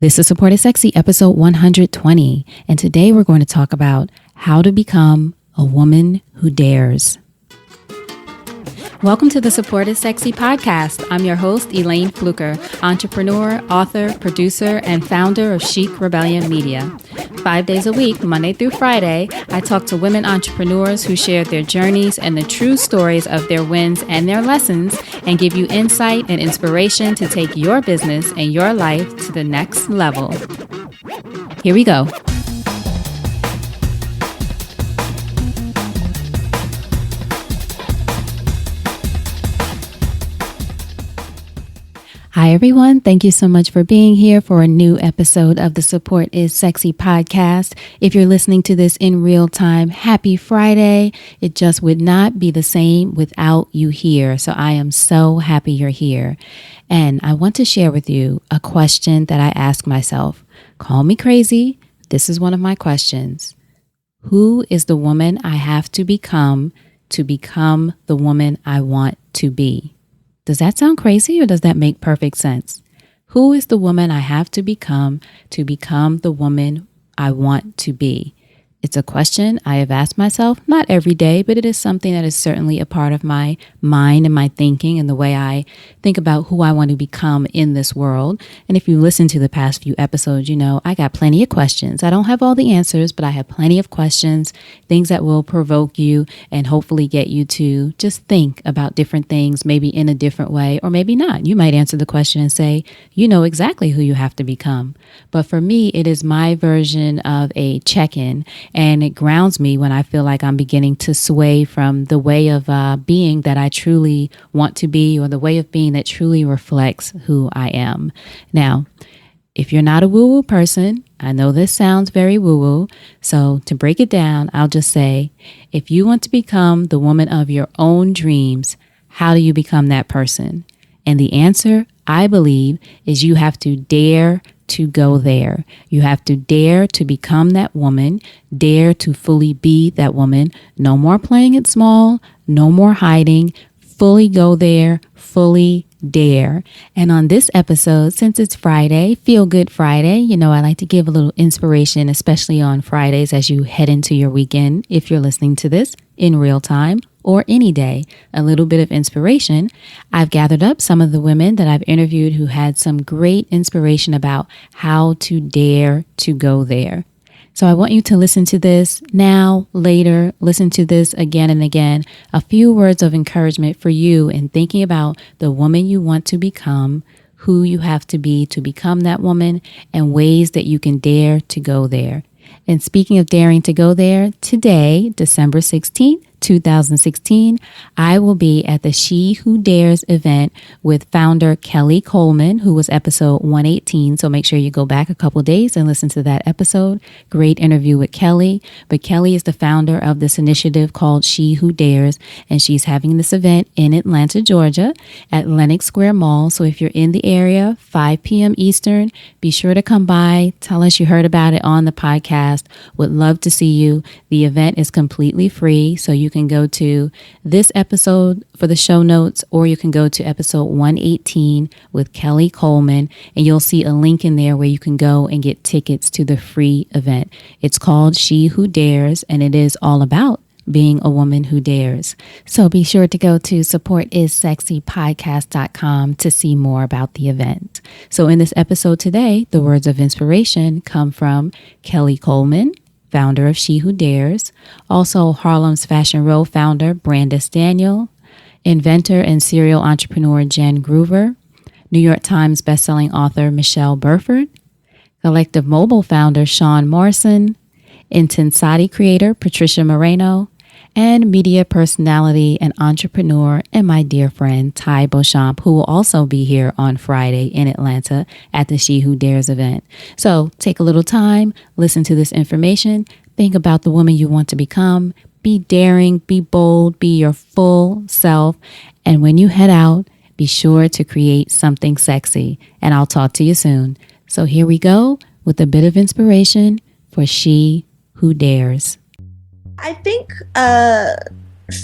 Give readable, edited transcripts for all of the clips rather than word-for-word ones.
This is Support is Sexy, episode 120, and today we're going to talk about how to become a woman who dares. Welcome to the Support is Sexy podcast. I'm your host, Elayne Fluker, entrepreneur, author, producer, and founder of Chic Rebellion Media. 5 days a week, Monday through Friday, I talk to women entrepreneurs who share their journeys and the true stories of their wins and their lessons, and give you insight and inspiration to take your business and your life to the next level. Here we go. Hi, everyone. Thank you so much for being here for a new episode of the Support is Sexy podcast. If you're listening to this in real time, happy Friday. It just would not be the same without you here. So I am so happy you're here. And I want to share with you a question that I ask myself. Call me crazy. This is one of my questions. Who is the woman I have to become the woman I want to be? Does that sound crazy or does that make perfect sense? Who is the woman I have to become the woman I want to be? It's a question I have asked myself, not every day, but it is something that is certainly a part of my mind and my thinking and the way I think about who I want to become in this world. And if you listen to the past few episodes, you know I got plenty of questions. I don't have all the answers, but I have plenty of questions, things that will provoke you and hopefully get you to just think about different things, maybe in a different way, or maybe not. You might answer the question and say, you know exactly who you have to become. But for me, it is my version of a check-in. And it grounds me when I feel like I'm beginning to sway from the way of being that I truly want to be, or the way of being that truly reflects who I am. Now, if you're not a woo-woo person, I know this sounds very woo-woo. So to break it down, I'll just say, if you want to become the woman of your own dreams, how do you become that person? And the answer, I believe, is you have to dare to go there. You have to dare to become that woman, dare to fully be that woman. No more playing it small, no more hiding, fully go there, fully dare. And on this episode, since it's Friday, Feel Good Friday, you know, I like to give a little inspiration, especially on Fridays as you head into your weekend. If you're listening to this in real time or any day, a little bit of inspiration. I've gathered up some of the women that I've interviewed who had some great inspiration about how to dare to go there. So I want you to listen to this now, later, listen to this again and again. A few words of encouragement for you in thinking about the woman you want to become, who you have to be to become that woman, and ways that you can dare to go there. And speaking of daring to go there, today, December 16th, 2016, I will be at the She Who Dares event with founder Kelli Coleman, who was episode 118. So make sure you go back a couple days and listen to that episode. Great interview with Kelli. But Kelli is the founder of this initiative called She Who Dares, and she's having this event in Atlanta, Georgia at Lenox Square Mall. So if you're in the area, 5 p.m. Eastern, be sure to come by. Tell us you heard about it on the podcast. Would love to see you. The event is completely free, so you can go to this episode for the show notes, or you can go to episode 118 with Kelli Coleman, and you'll see a link in there where you can go and get tickets to the free event. It's called She Who Dares, and it is all about being a woman who dares. So be sure to go to supportissexypodcast.com to see more about the event. So in this episode today, the words of inspiration come from Kelli Coleman, founder of She Who Dares, also Harlem's Fashion Row founder Brandice Daniel, inventor and serial entrepreneur Jen Groover, New York Times bestselling author Michelle Burford, Collective Mobile founder Sian Morson, Intensati Creator Patricia Moreno, and media personality and entrepreneur and my dear friend Tai Beauchamp, who will also be here on Friday in Atlanta at the She Who Dares event. So take a little time, listen to this information, think about the woman you want to become, be daring, be bold, be your full self, and when you head out, be sure to create something sexy. And I'll talk to you soon. So here we go with a bit of inspiration for She Who Dares. I think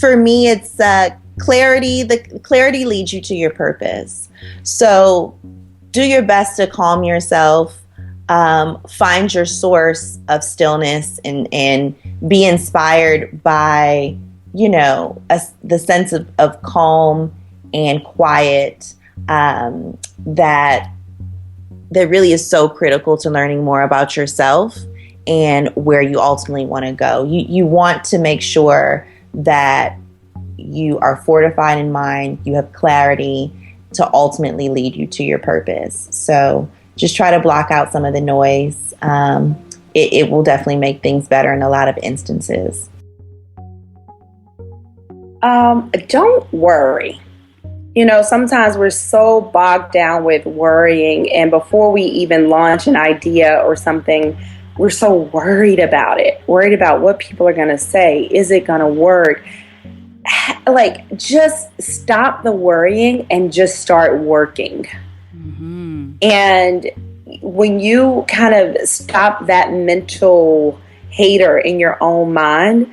for me, it's clarity. The clarity leads you to your purpose. So do your best to calm yourself. find your source of stillness and be inspired by, the sense of calm and quiet that really is so critical to learning more about yourself and where you ultimately want to go. You want to make sure that you are fortified in mind, you have clarity to ultimately lead you to your purpose. So just try to block out some of the noise. It will definitely make things better in a lot of instances. Don't worry. Sometimes we're so bogged down with worrying, and before we even launch an idea or something, we're so worried about it, worried about what people are going to say. Is it going to work? Just stop the worrying and just start working. Mm-hmm. And when you kind of stop that mental hater in your own mind,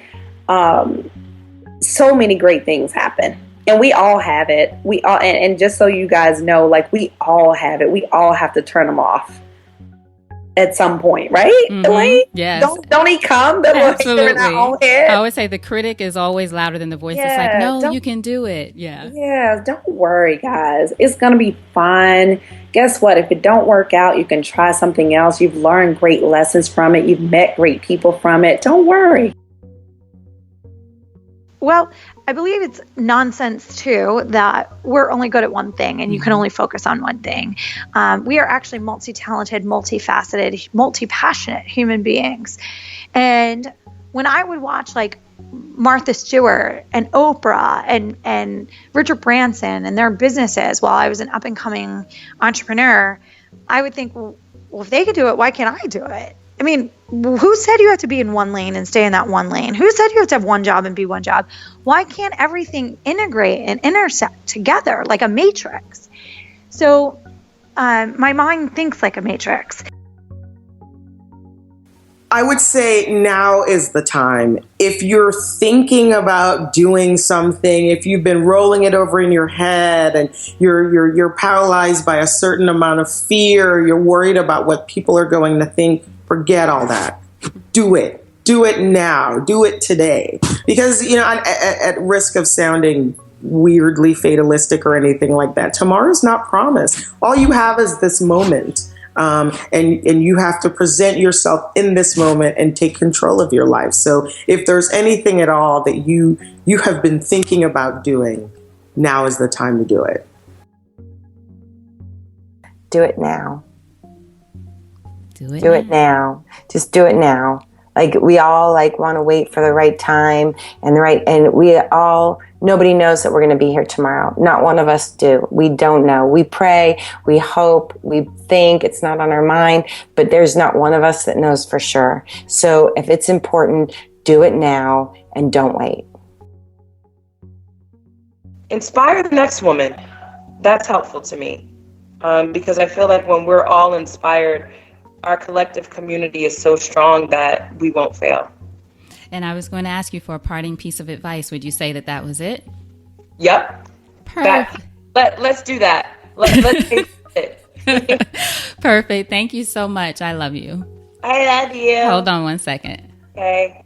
so many great things happen. And we all have it. We all, and just so you guys know, we all have it. We all have to turn them off at some point, right? Mm-hmm. Elayne? Yes. Don't he come? Absolutely. In our own head? I always say the critic is always louder than the voice. Yeah, it's no, you can do it. Yeah, don't worry, guys. It's going to be fun. Guess what? If it don't work out, you can try something else. You've learned great lessons from it. You've met great people from it. Don't worry. Well, I believe it's nonsense, too, that we're only good at one thing and you can only focus on one thing. We are actually multi-talented, multifaceted, multi-passionate human beings. And when I would watch Martha Stewart and Oprah and Richard Branson and their businesses while I was an up-and-coming entrepreneur, I would think, well, if they could do it, why can't I do it? I mean, who said you have to be in one lane and stay in that one lane? Who said you have to have one job and be one job? Why can't everything integrate and intersect together like a matrix? So my mind thinks like a matrix. I would say now is the time. If you're thinking about doing something, if you've been rolling it over in your head and you're paralyzed by a certain amount of fear, you're worried about what people are going to think, forget all that. Do it. Do it now. Do it today. Because, at risk of sounding weirdly fatalistic or anything like that, tomorrow's not promised. All you have is this moment. And you have to present yourself in this moment and take control of your life. So if there's anything at all that you have been thinking about doing, now is the time to do it. Do it now. Do it now. Just do it now. We all want to wait for the right time and we all, nobody knows that we're going to be here tomorrow. Not one of us do. We don't know. We pray, we hope, we think, it's not on our mind, but there's not one of us that knows for sure. So if it's important, do it now and don't wait. Inspire the next woman. That's helpful to me because I feel like when we're all inspired, our collective community is so strong that we won't fail. And I was going to ask you for a parting piece of advice. Would you say that was it? Yep. Perfect. Let's do that. Let's take it. Perfect. Thank you so much. I love you. I love you. Hold on one second. Okay.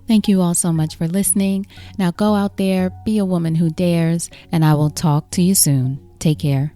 Thank you all so much for listening. Now go out there, be a woman who dares, and I will talk to you soon. Take care.